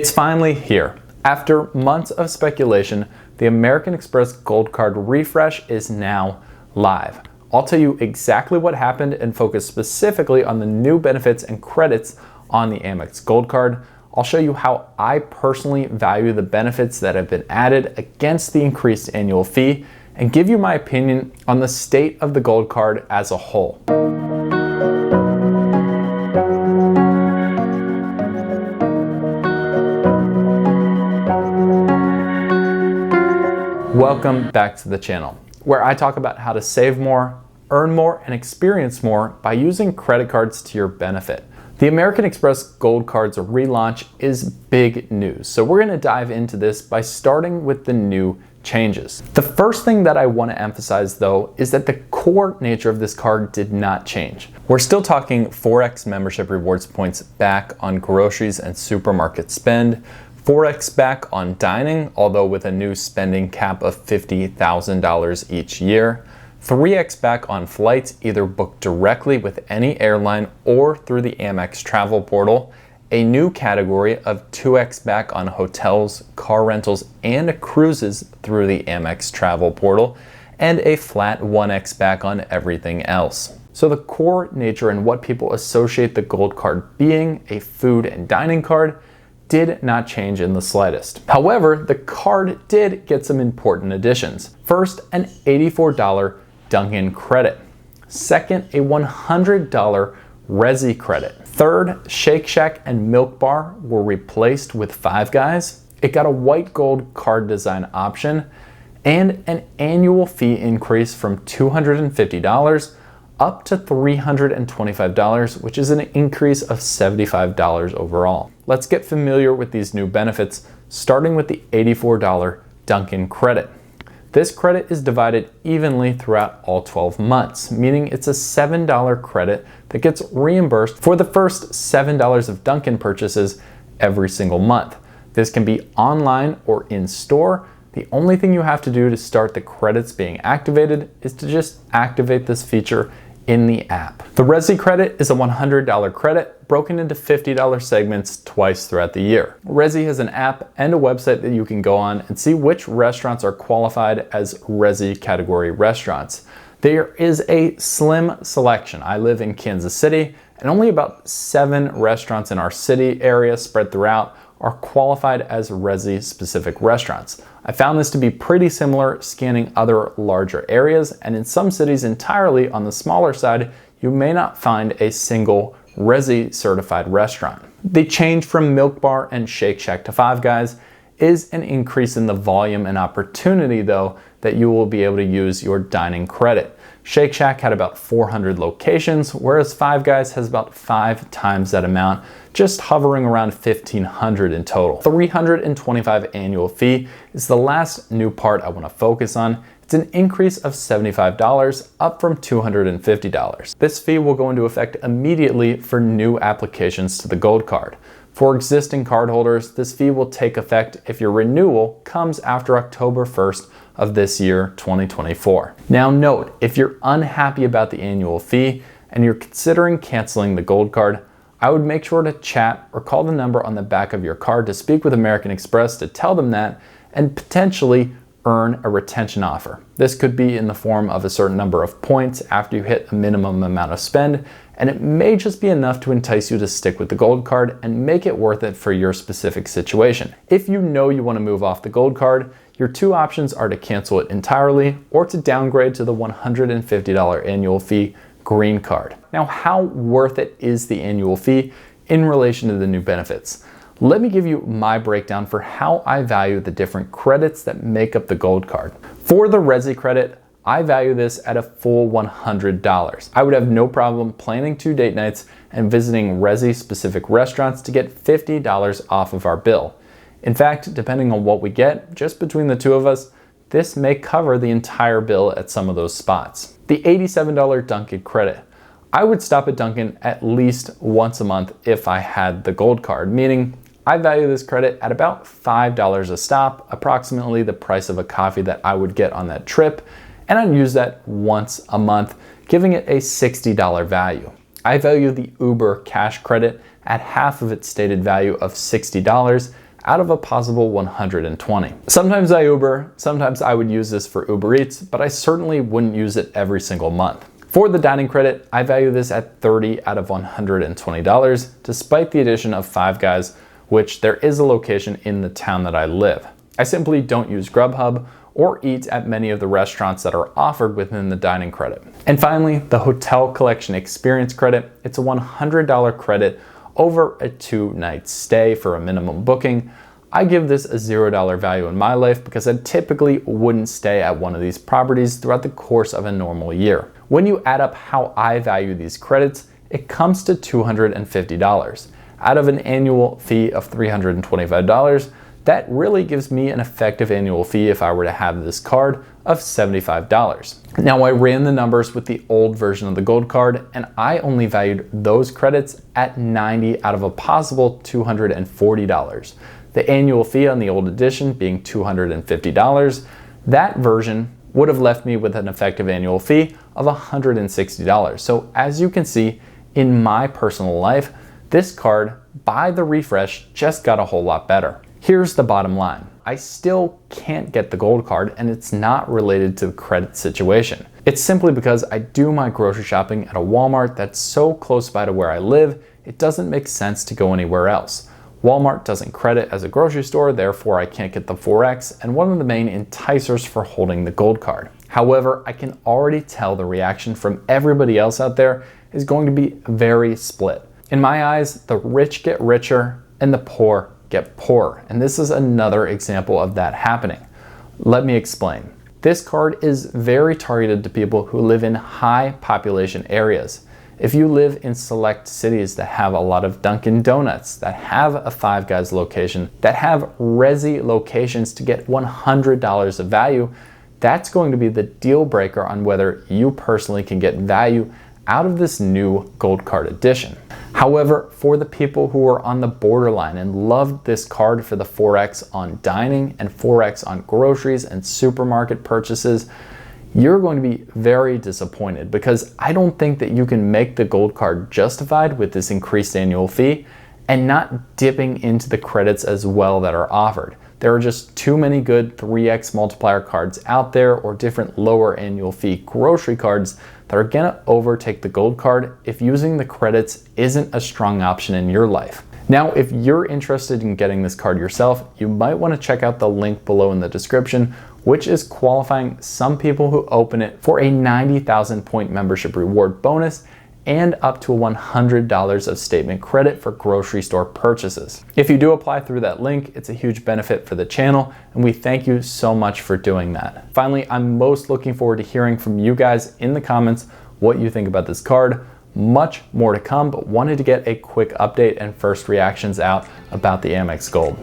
It's finally here. After months of speculation, the American Express Gold Card refresh is now live. I'll tell you exactly what happened and focus specifically on the new benefits and credits on the AmEx Gold Card. I'll show you how I personally value the benefits that have been added against the increased annual fee and give you my opinion on the state of the Gold Card as a whole. Welcome back to the channel, where I talk about how to save more, earn more, and experience more by using credit cards to your benefit. The American Express Gold Card's relaunch is big news, so we're going to dive into this by starting with the new changes. The first thing that I want to emphasize though is that the core nature of this card did not change. We're still talking 4x membership rewards points back on groceries and supermarket spend, 4x back on dining, although with a new spending cap of $50,000 each year, 3x back on flights either booked directly with any airline or through the Amex travel portal, a new category of 2x back on hotels, car rentals, and cruises through the Amex travel portal, and a flat 1x back on everything else. So the core nature and what people associate the Gold Card being, a food and dining card, did not change in the slightest. However, the card did get some important additions. First, an $84 Dunkin Credit. Second, a $100 Resy Credit. Third, Shake Shack and Milk Bar were replaced with Five Guys. It got a white gold card design option and an annual fee increase from $250 up to $325, which is an increase of $75 overall. Let's get familiar with these new benefits, starting with the $84 Dunkin Credit. This credit is divided evenly throughout all 12 months, meaning it's a $7 credit that gets reimbursed for the first $7 of Dunkin purchases every single month. This can be online or in store. The only thing you have to do to start the credits being activated is to just activate this feature in the app. The Resy Credit is a $100 credit broken into $50 segments twice throughout the year. Resy has an app and a website that you can go on and see which restaurants are qualified as Resy category restaurants. There is a slim selection. I live in Kansas City, and only about 7 restaurants in our city area spread throughout are qualified as Resy specific restaurants. I found this to be pretty similar scanning other larger areas, and in some cities entirely on the smaller side, you may not find a single Resy certified restaurant. The change from Milk Bar and Shake Shack to Five Guys is an increase in the volume and opportunity though that you will be able to use your dining credit. Shake Shack had about 400 locations, whereas Five Guys has about 5 times that amount, just hovering around 1,500 in total. $325 annual fee is the last new part I want to focus on. It's an increase of $75, up from $250. This fee will go into effect immediately for new applications to the Gold Card. For existing cardholders, this fee will take effect if your renewal comes after October 1st of this year, 2024. Now note, if you're unhappy about the annual fee and you're considering canceling the Gold Card, I would make sure to chat or call the number on the back of your card to speak with American Express to tell them that and potentially earn a retention offer. This could be in the form of a certain number of points after you hit a minimum amount of spend, and it may just be enough to entice you to stick with the Gold Card and make it worth it for your specific situation. If you know you want to move off the Gold Card, your 2 options are to cancel it entirely or to downgrade to the $150 annual fee Green Card. Now, how worth it is the annual fee in relation to the new benefits? Let me give you my breakdown for how I value the different credits that make up the Gold Card. For the Resy Credit, I value this at a full $100. I would have no problem planning 2 date nights and visiting Resy specific restaurants to get $50 off of our bill. In fact, depending on what we get, just between the 2 of us, this may cover the entire bill at some of those spots. The $87 Dunkin Credit. I would stop at Dunkin at least once a month if I had the Gold Card, meaning I value this credit at about $5 a stop, approximately the price of a coffee that I would get on that trip, and I'd use that once a month, giving it a $60 value. I value the Uber cash credit at half of its stated value of $60 out of a possible 120. Sometimes I Uber, sometimes I would use this for Uber Eats, but I certainly wouldn't use it every single month. For the dining credit, I value this at $30 out of $120, despite the addition of Five Guys, which there is a location in the town that I live. I simply don't use Grubhub or eat at many of the restaurants that are offered within the dining credit. And finally, the hotel collection experience credit. It's a $100 credit over a 2-night stay for a minimum booking. I give this a $0 value in my life because I typically wouldn't stay at one of these properties throughout the course of a normal year. When you add up how I value these credits, it comes to $250. Out of an annual fee of $325, that really gives me an effective annual fee if I were to have this card of $75. Now I ran the numbers with the old version of the Gold Card and I only valued those credits at $90 out of a possible $240. The annual fee on the old edition being $250, that version would have left me with an effective annual fee of $160. So as you can see, in my personal life, this card, by the refresh, just got a whole lot better. Here's the bottom line. I still can't get the Gold Card and it's not related to the credit situation. It's simply because I do my grocery shopping at a Walmart that's so close by to where I live, it doesn't make sense to go anywhere else. Walmart doesn't credit as a grocery store, therefore I can't get the 4X and one of the main enticers for holding the Gold Card. However, I can already tell the reaction from everybody else out there is going to be very split. In my eyes, the rich get richer and the poor get poorer, and this is another example of that happening. Let me explain. This card is very targeted to people who live in high population areas. If you live in select cities that have a lot of Dunkin Donuts, that have a Five Guys location, that have Resy locations to get $100 of value, that's going to be the deal breaker on whether you personally can get value out of this new Gold Card edition. However, for the people who are on the borderline and loved this card for the 4X on dining and 4X on groceries and supermarket purchases, you're going to be very disappointed because I don't think that you can make the Gold Card justified with this increased annual fee and not dipping into the credits as well that are offered. There are just too many good 3X multiplier cards out there or different lower annual fee grocery cards that are gonna overtake the Gold Card if using the credits isn't a strong option in your life. Now, if you're interested in getting this card yourself, you might wanna check out the link below in the description, which is qualifying some people who open it for a 90,000 point membership reward bonus and up to $100 of statement credit for grocery store purchases. If you do apply through that link, it's a huge benefit for the channel, and we thank you so much for doing that. Finally, I'm most looking forward to hearing from you guys in the comments what you think about this card. Much more to come, but wanted to get a quick update and first reactions out about the AmEx Gold.